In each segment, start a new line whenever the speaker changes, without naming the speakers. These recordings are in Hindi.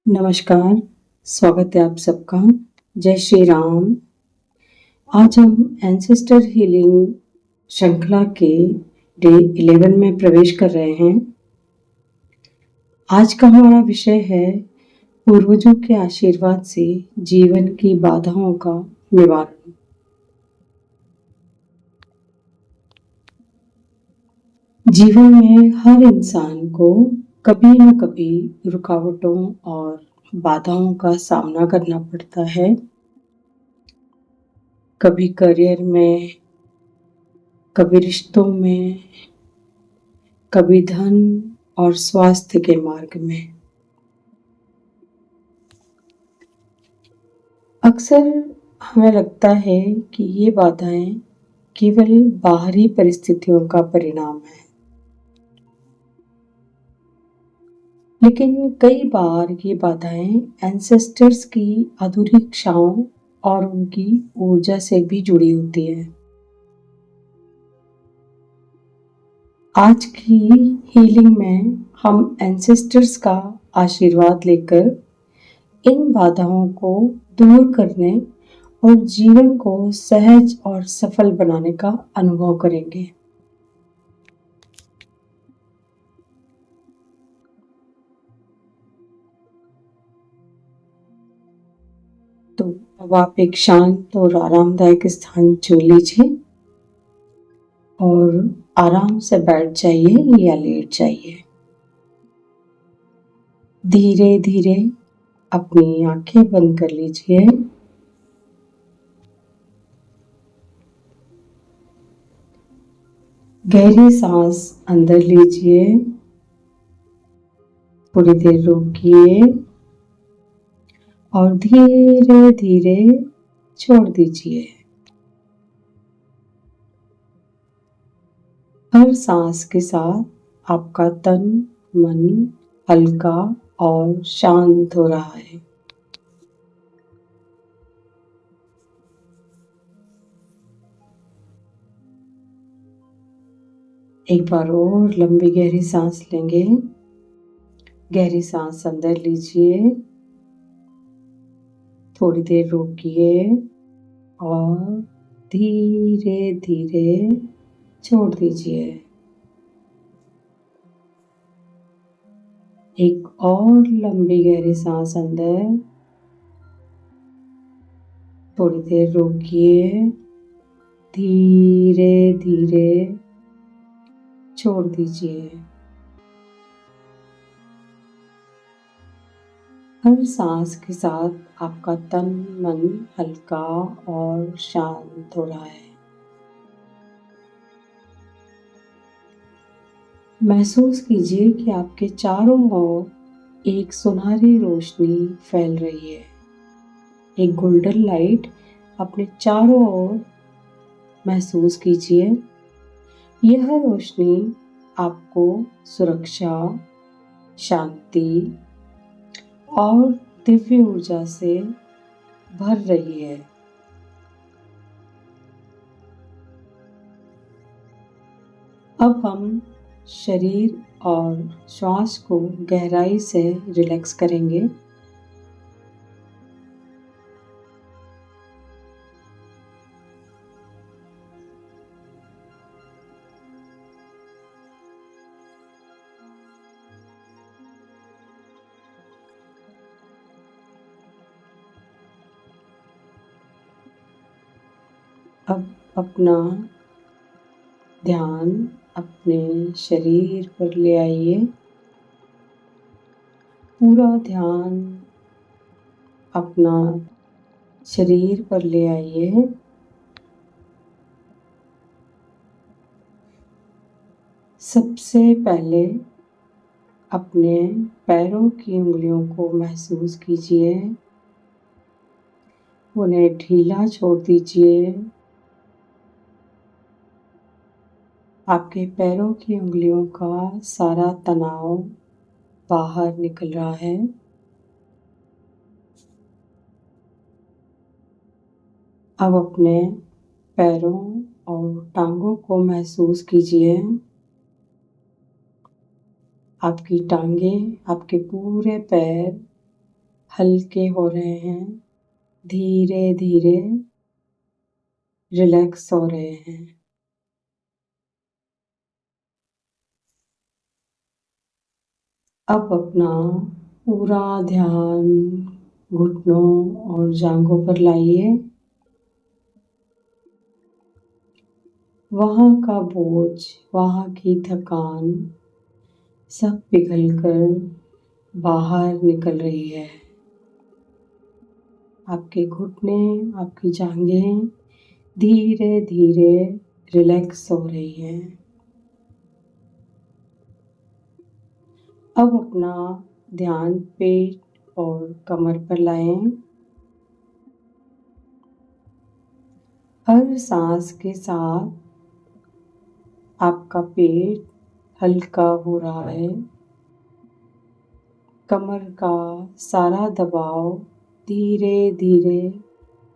नमस्कार, स्वागत है आप सबका। जय श्री राम। आज हम एंसेस्टर हीलिंग श्रृंखला के डे 11 में प्रवेश कर रहे हैं। आज का हमारा विषय है पूर्वजों के आशीर्वाद से जीवन की बाधाओं का निवारण। जीवन में हर इंसान को कभी न कभी रुकावटों और बाधाओं का सामना करना पड़ता है। कभी करियर में, कभी रिश्तों में, कभी धन और स्वास्थ्य के मार्ग में। अक्सर हमें लगता है कि ये बाधाएं केवल बाहरी परिस्थितियों का परिणाम है, लेकिन कई बार ये बाधाएं एंसेस्टर्स की अधूरी इच्छाओं और उनकी ऊर्जा से भी जुड़ी होती है। आज की हीलिंग में हम एंसेस्टर्स का आशीर्वाद लेकर इन बाधाओं को दूर करने और जीवन को सहज और सफल बनाने का अनुभव करेंगे। तो अब आप एक शांत और आरामदायक स्थान चुन लीजिए और आराम से बैठ जाइए या लेट जाइए। धीरे धीरे अपनी आंखें बंद कर लीजिए। गहरी सांस अंदर लीजिए, थोड़ी देर रोकिए और धीरे धीरे छोड़ दीजिए। हर सांस के साथ आपका तन मन हल्का और शांत हो रहा है। एक बार और लंबी गहरी सांस लेंगे। गहरी सांस अंदर लीजिए, थोड़ी देर रोकिए और धीरे धीरे छोड़ दीजिए। एक और लंबी गहरी सांस अंदर, थोड़ी देर रोकिए, धीरे धीरे छोड़ दीजिए। हर सांस के साथ आपका तन मन हल्का और शांत हो रहा है। महसूस कीजिए कि आपके चारों ओर एक सुनहरी रोशनी फैल रही है। एक गोल्डन लाइट अपने चारों ओर महसूस कीजिए। यह रोशनी आपको सुरक्षा, शांति और दिव्य ऊर्जा से भर रही है। अब हम शरीर और श्वास को गहराई से रिलैक्स करेंगे। अब अपना ध्यान अपने शरीर पर ले आइए। पूरा ध्यान अपना शरीर पर ले आइए। सबसे पहले अपने पैरों की उंगलियों को महसूस कीजिए। उन्हें ढीला छोड़ दीजिए। आपके पैरों की उंगलियों का सारा तनाव बाहर निकल रहा है। अब अपने पैरों और टांगों को महसूस कीजिए। आपकी टांगें, आपके पूरे पैर हल्के हो रहे हैं, धीरे धीरे रिलैक्स हो रहे हैं। अब अपना पूरा ध्यान घुटनों और जांघों पर लाइए। वहाँ का बोझ, वहाँ की थकान सब पिघलकर बाहर निकल रही है। आपके घुटने, आपकी जांघें धीरे धीरे रिलैक्स हो रही हैं। अब अपना ध्यान पेट और कमर पर लाएं। हर सांस के साथ आपका पेट हल्का हो रहा है। कमर का सारा दबाव धीरे धीरे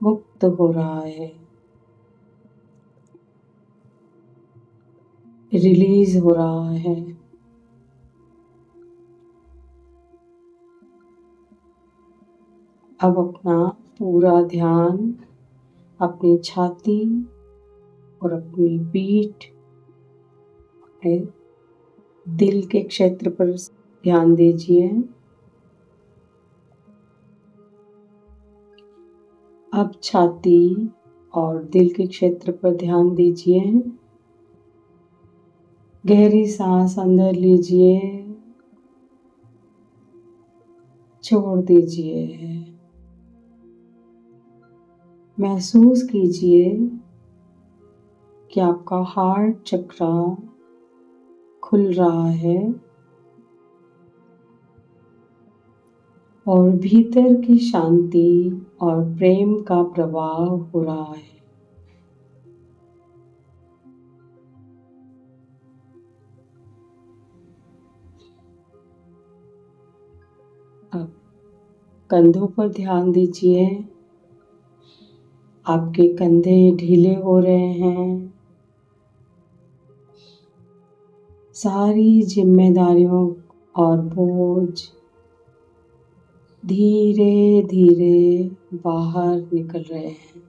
मुक्त हो रहा है, रिलीज हो रहा है। अब अपना पूरा ध्यान अपनी छाती और अपनी पीठ, अपने दिल के क्षेत्र पर ध्यान दीजिए। अब छाती और दिल के क्षेत्र पर ध्यान दीजिए। गहरी सांस अंदर लीजिए, छोड़ दीजिए। महसूस कीजिए कि आपका हार्ट चक्र खुल रहा है और भीतर की शांति और प्रेम का प्रवाह हो रहा है। अब कंधों पर ध्यान दीजिए। आपके कंधे ढीले हो रहे हैं। सारी जिम्मेदारियों और बोझ धीरे धीरे बाहर निकल रहे हैं।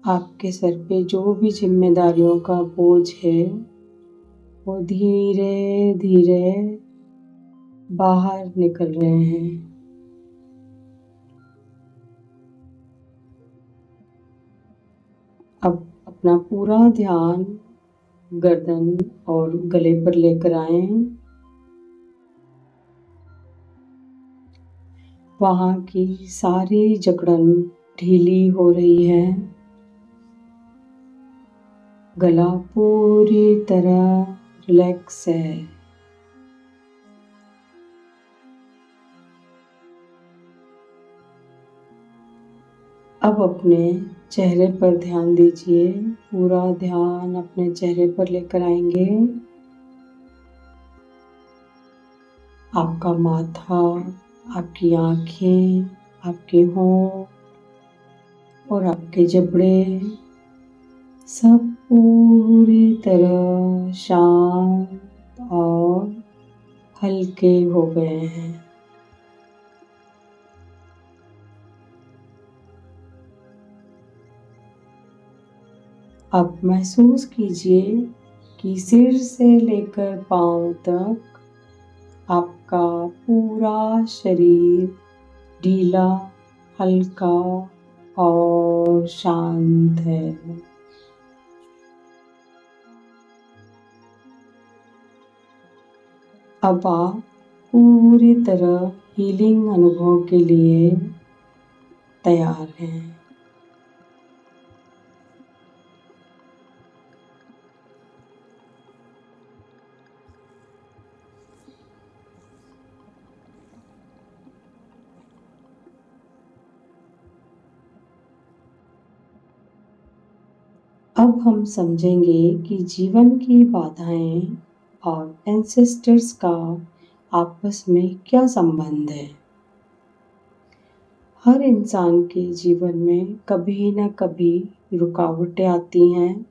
आपके सर पे जो भी जिम्मेदारियों का बोझ है वो धीरे धीरे बाहर निकल रहे हैं। अब अपना पूरा ध्यान गर्दन और गले पर लेकर आए। वहाँ की सारी जकड़न ढीली हो रही है। गला पूरी तरह रिलैक्स है। अब अपने चेहरे पर ध्यान दीजिए। पूरा ध्यान अपने चेहरे पर लेकर आएंगे। आपका माथा, आपकी आँखें, आपके होंठ और आपके जबड़े सब पूरी तरह शांत और हल्के हो गए हैं। अब महसूस कीजिए कि सिर से लेकर पांव तक आपका पूरा शरीर ढीला, हल्का और शांत है। अब आप पूरी तरह हीलिंग अनुभव के लिए तैयार हैं। अब हम समझेंगे कि जीवन की बाधाएं और एंसेस्टर्स का आपस में क्या संबंध है। हर इंसान के जीवन में कभी न कभी रुकावटें आती हैं,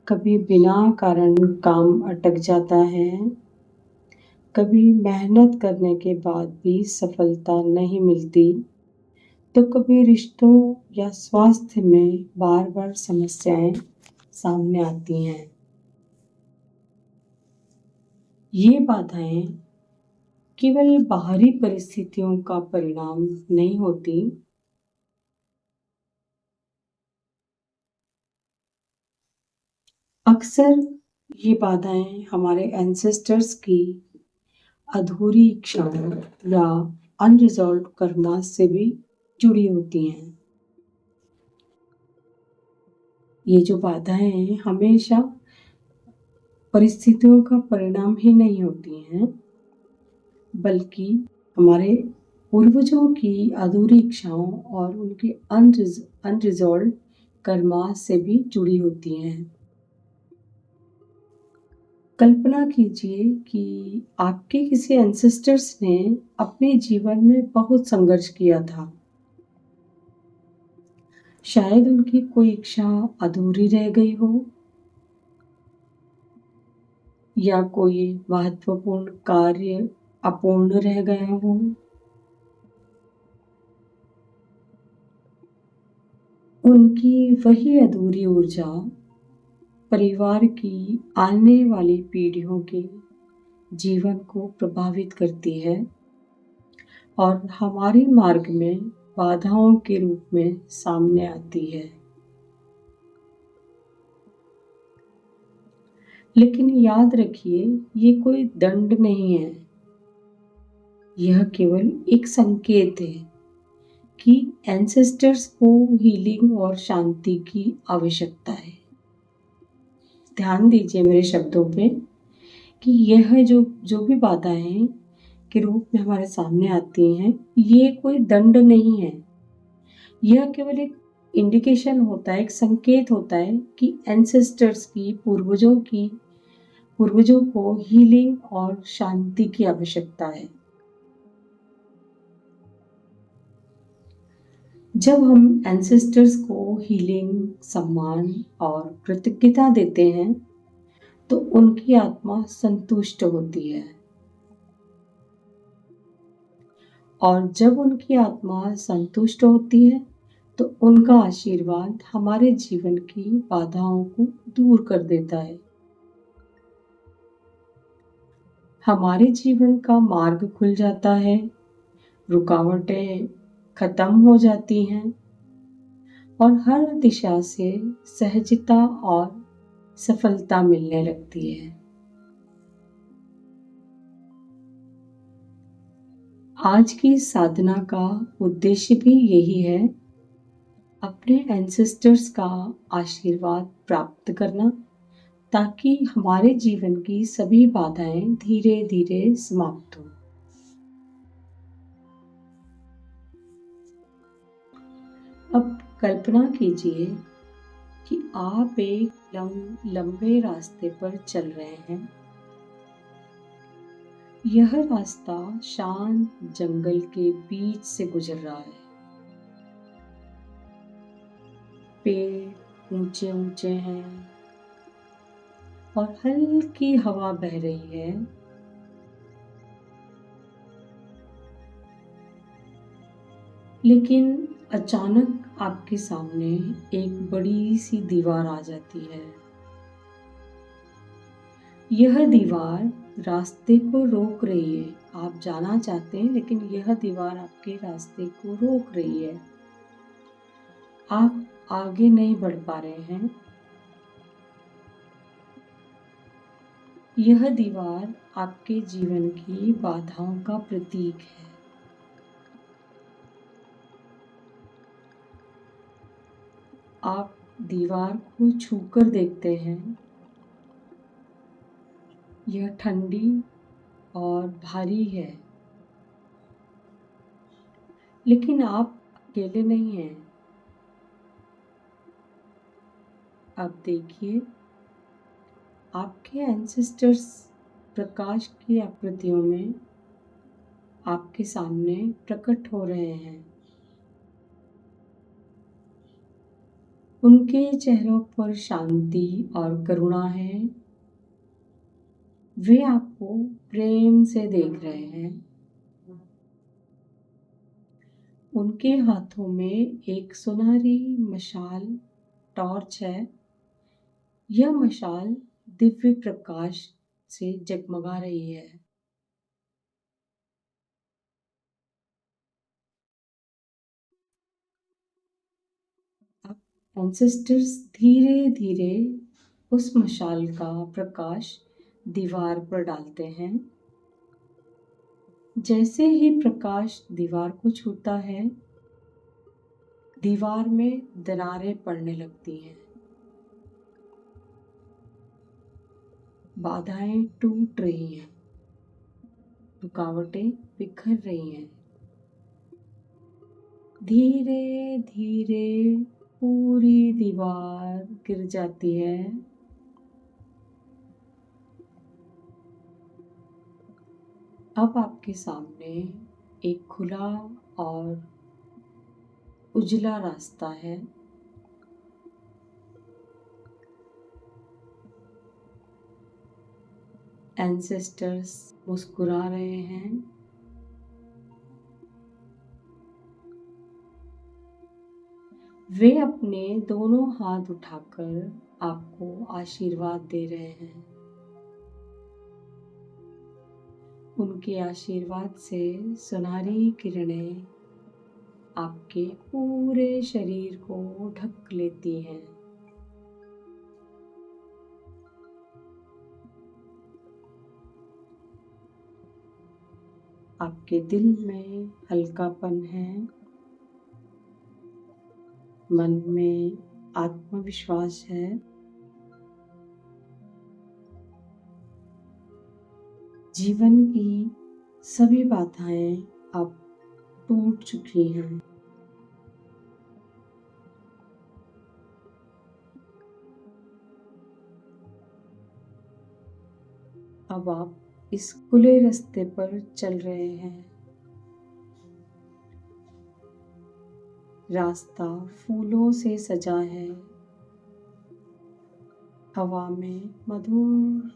कभी बिना कारण काम अटक जाता है, कभी मेहनत करने के बाद भी सफलता नहीं मिलती, तो कभी रिश्तों या स्वास्थ्य में बार बार समस्याएं सामने आती हैं। ये बाधाएं केवल बाहरी परिस्थितियों का परिणाम नहीं होती, अक्सर ये बाधाएं हमारे एंसेस्टर्स की अधूरी इच्छाओं या अनरिजॉल्व कर्मा से भी जुड़ी होती हैं। ये जो बाधाएं हैं हमेशा परिस्थितियों का परिणाम ही नहीं होती हैं, बल्कि हमारे पूर्वजों की अधूरी इच्छाओं और उनके अनरिजॉल्व कर्मा से भी जुड़ी होती हैं। कल्पना कीजिए कि आपके किसी एंसेस्टर्स ने अपने जीवन में बहुत संघर्ष किया था। शायद उनकी कोई इच्छा अधूरी रह गई हो, या कोई महत्वपूर्ण कार्य अपूर्ण रह गया हो। उनकी वही अधूरी ऊर्जा परिवार की आने वाली पीढ़ियों के जीवन को प्रभावित करती है और हमारे मार्ग में बाधाओं के रूप में सामने आती है। लेकिन याद रखिए, ये कोई दंड नहीं है। यह केवल एक संकेत है कि एंसेस्टर्स को हीलिंग और शांति की आवश्यकता है। ध्यान दीजिए मेरे शब्दों पे कि यह जो भी बाधाएं के रूप में हमारे सामने आती हैं, ये कोई दंड नहीं है। यह केवल एक इंडिकेशन होता है, एक संकेत होता है कि एंसेस्टर्स की पूर्वजों को हीलिंग और शांति की आवश्यकता है। जब हम एंसेस्टर्स को हीलिंग, सम्मान और कृतज्ञता देते हैं, तो उनकी आत्मा संतुष्ट होती है। और जब उनकी आत्मा संतुष्ट होती है, तो उनका आशीर्वाद हमारे जीवन की बाधाओं को दूर कर देता है। हमारे जीवन का मार्ग खुल जाता है, रुकावटें खत्म हो जाती हैं और हर दिशा से सहजता और सफलता मिलने लगती है। आज की साधना का उद्देश्य भी यही है, अपने एंसेस्टर्स का आशीर्वाद प्राप्त करना, ताकि हमारे जीवन की सभी बाधाएं धीरे धीरे समाप्त हो। अब कल्पना कीजिए कि आप एक लंबे रास्ते पर चल रहे हैं। यह रास्ता शांत जंगल के बीच से गुजर रहा है। पेड़ ऊंचे ऊंचे हैं और हल्की हवा बह रही है। लेकिन अचानक आपके सामने एक बड़ी सी दीवार आ जाती है। यह दीवार रास्ते को रोक रही है। आप जाना चाहते हैं, लेकिन यह दीवार आपके रास्ते को रोक रही है। आप आगे नहीं बढ़ पा रहे हैं। यह दीवार आपके जीवन की बाधाओं का प्रतीक है। आप दीवार को छूकर देखते हैं। यह ठंडी और भारी है, लेकिन आप अकेले नहीं हैं। अब देखिए, आपके एंसेस्टर्स प्रकाश की आकृतियों में आपके सामने प्रकट हो रहे हैं। उनके चेहरों पर शांति और करुणा है, वे आपको प्रेम से देख रहे हैं। उनके हाथों में एक सुनहरी मशाल टॉर्च है। यह मशाल दिव्य प्रकाश से जगमगा रही है। अब एंसेस्टर्स धीरे धीरे उस मशाल का प्रकाश दीवार पर डालते हैं। जैसे ही प्रकाश दीवार को छूता है, दीवार में दरारें पड़ने लगती हैं। बाधाएं टूट रही हैं, रुकावटें बिखर रही हैं। धीरे धीरे पूरी दीवार गिर जाती है। अब आपके सामने एक खुला और उजला रास्ता है। एंसेस्टर्स मुस्कुरा रहे हैं। वे अपने दोनों हाथ उठाकर आपको आशीर्वाद दे रहे हैं। उनके आशीर्वाद से सुनहरी किरणें आपके पूरे शरीर को ढक लेती हैं। आपके दिल में हल्कापन है, मन में आत्मविश्वास है। जीवन की सभी बाधाएं अब टूट चुकी हैं। अब आप इस खुले रास्ते पर चल रहे हैं। रास्ता फूलों से सजा है। हवा में मधुर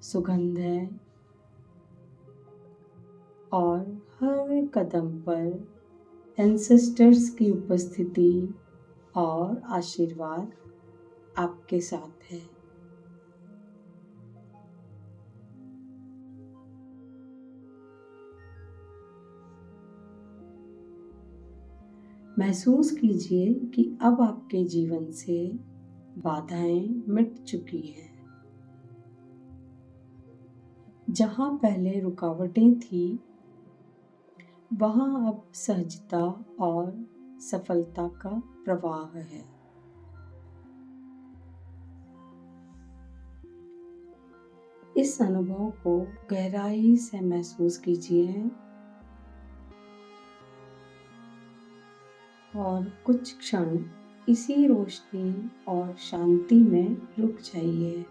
सुगंध है और हर कदम पर एंसेस्टर्स की उपस्थिति और आशीर्वाद आपके साथ है। महसूस कीजिए कि अब आपके जीवन से बाधाएं मिट चुकी हैं। जहां पहले रुकावटें थी, वहां अब सहजता और सफलता का प्रवाह है। इस अनुभव को गहराई से महसूस कीजिए और कुछ क्षण इसी रोशनी और शांति में रुक जाइए।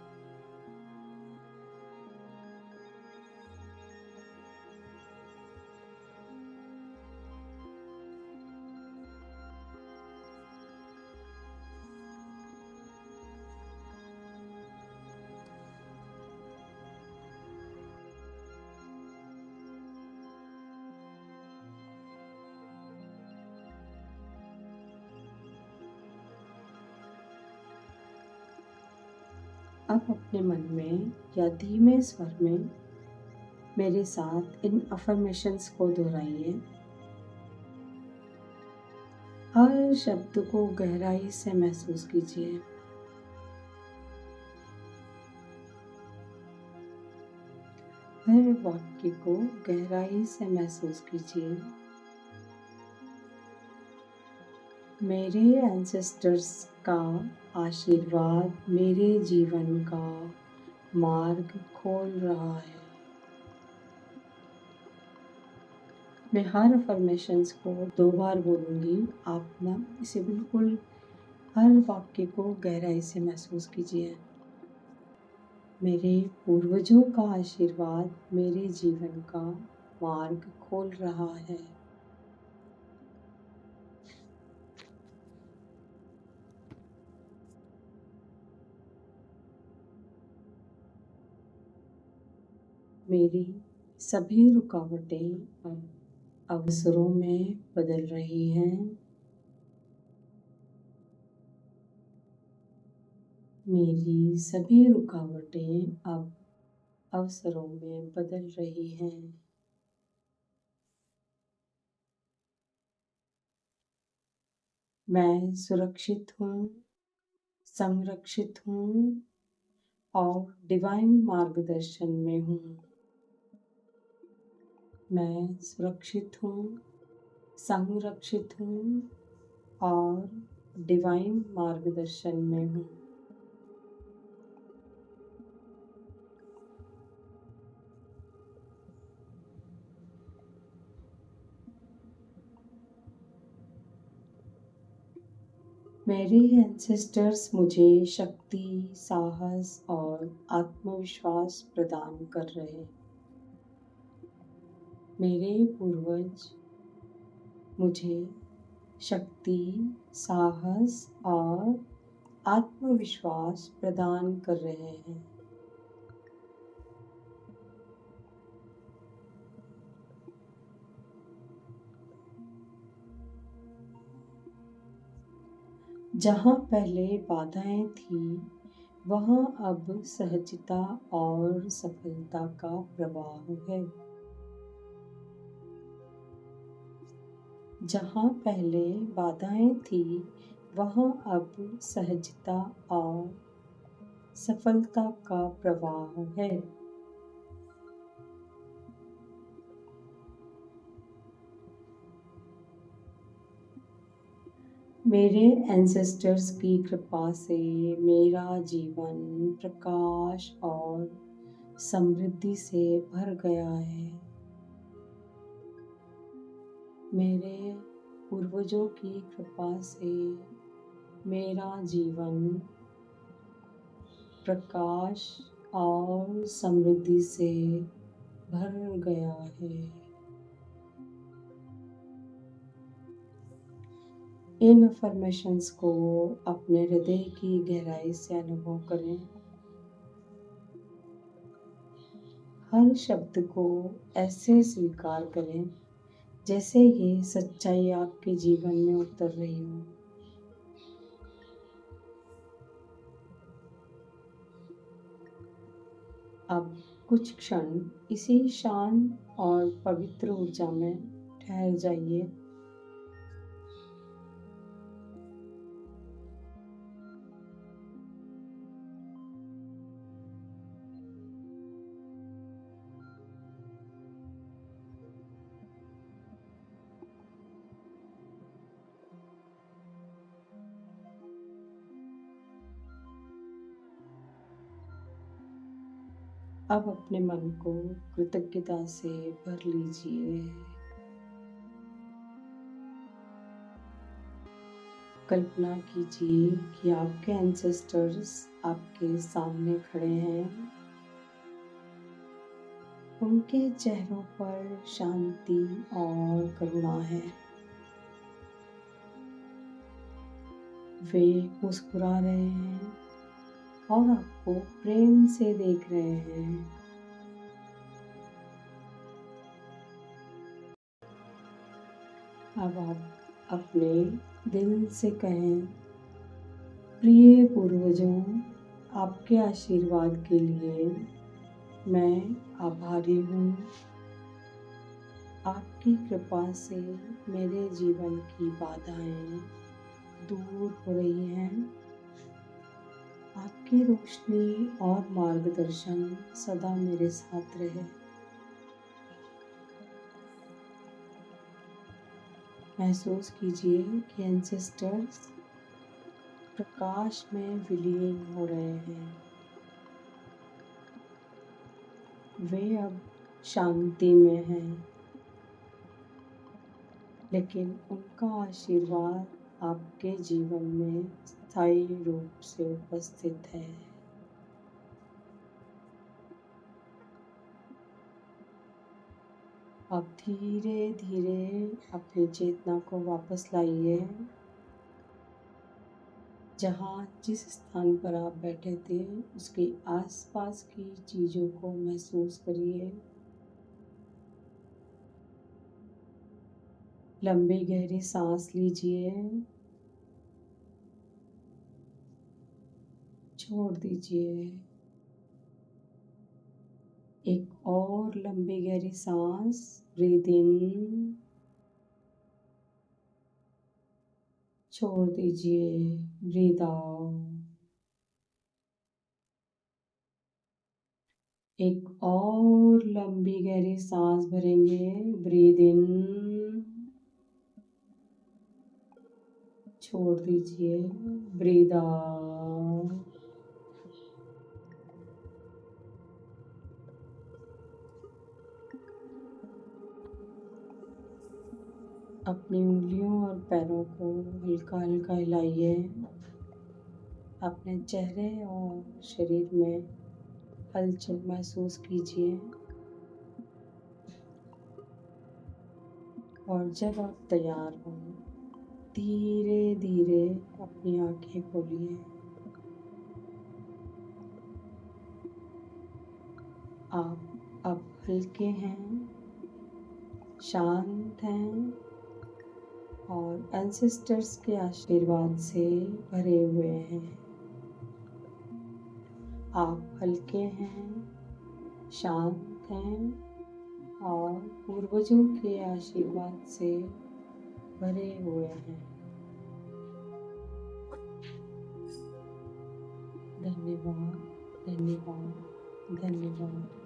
अब अपने मन में या धीमे स्वर में मेरे साथ इन अफर्मेशंस को दोहराइए। हर शब्द को गहराई से महसूस कीजिए। हर वाक्य को गहराई से महसूस कीजिए। मेरे एंसेस्टर्स का आशीर्वाद मेरे जीवन का मार्ग खोल रहा है। मैं हर अफर्मेशंस को 2 बार बोलूँगी। आप ना इसे बिल्कुल हर वाक्य को गहराई से महसूस कीजिए। मेरे पूर्वजों का आशीर्वाद मेरे जीवन का मार्ग खोल रहा है। मेरी सभी रुकावटें अब अवसरों में बदल रही हैं। मेरी सभी रुकावटें अब अवसरों में बदल रही हैं। मैं सुरक्षित हूँ, संरक्षित हूँ और डिवाइन मार्गदर्शन में हूँ। मैं सुरक्षित हूँ, संरक्षित हूँ और डिवाइन मार्गदर्शन में हूँ। मेरे एंसेस्टर्स मुझे शक्ति, साहस और आत्मविश्वास प्रदान कर रहे हैं। मेरे पूर्वज मुझे शक्ति, साहस और आत्मविश्वास प्रदान कर रहे हैं। जहाँ पहले बाधाएं थी, वहाँ अब सहजता और सफलता का प्रवाह है। जहाँ पहले बाधाएं थी, वहाँ अब सहजता और सफलता का प्रवाह है। मेरे एंसेस्टर्स की कृपा से मेरा जीवन प्रकाश और समृद्धि से भर गया है। मेरे पूर्वजों की कृपा से मेरा जीवन प्रकाश और समृद्धि से भर गया है। इन अफर्मेशंस को अपने हृदय की गहराई से अनुभव करें। हर शब्द को ऐसे स्वीकार करें जैसे ये सच्चाई आपके जीवन में उतर रही हो। अब कुछ क्षण इसी शांत और पवित्र ऊर्जा में ठहर जाइए। अब अपने मन को कृतज्ञता से भर लीजिए। कल्पना कीजिए कि आपके एंसेस्टर्स आपके सामने खड़े हैं। उनके चेहरों पर शांति और करुणा है। वे मुस्कुरा रहे हैं और आपको प्रेम से देख रहे हैं। अब आप अपने दिल से कहें, प्रिय पूर्वजों, आपके आशीर्वाद के लिए मैं आभारी हूँ। आपकी कृपा से मेरे जीवन की बाधाएं दूर हो रही हैं। आपकी रोशनी और मार्गदर्शन सदा मेरे साथ रहे। महसूस कीजिए कि एंसेस्टर्स प्रकाश में विलीन हो रहे हैं। वे अब शांति में हैं, लेकिन उनका आशीर्वाद आपके जीवन में स्थायी रूप से उपस्थित है। अब धीरे धीरे अपनी चेतना को वापस लाइए। जहाँ जिस स्थान पर आप बैठे थे उसके आसपास की चीज़ों को महसूस करिए। लंबी गहरी सांस लीजिए, छोड़ दीजिए। एक और लंबी गहरी सांस, ब्रीद इन, छोड़ दीजिए, ब्रीद आउट। एक और लंबी गहरी सांस भरेंगे, ब्रीद इन, छोड़ दीजिए, ब्रीद आउट। अपनी उंगलियों और पैरों को हल्का हल्का हिलाइए। अपने चेहरे और शरीर में हलचल महसूस कीजिए। और जब आप तैयार हो, धीरे धीरे अपनी आंखें खोलिए। आप अब हल्के हैं, शांत हैं और एंसेस्टर्स के आशीर्वाद से भरे हुए हैं। आप हल्के हैं, शांत हैं और पूर्वजों के आशीर्वाद से भरे हुए हैं। धन्यवाद, धन्यवाद, धन्यवाद।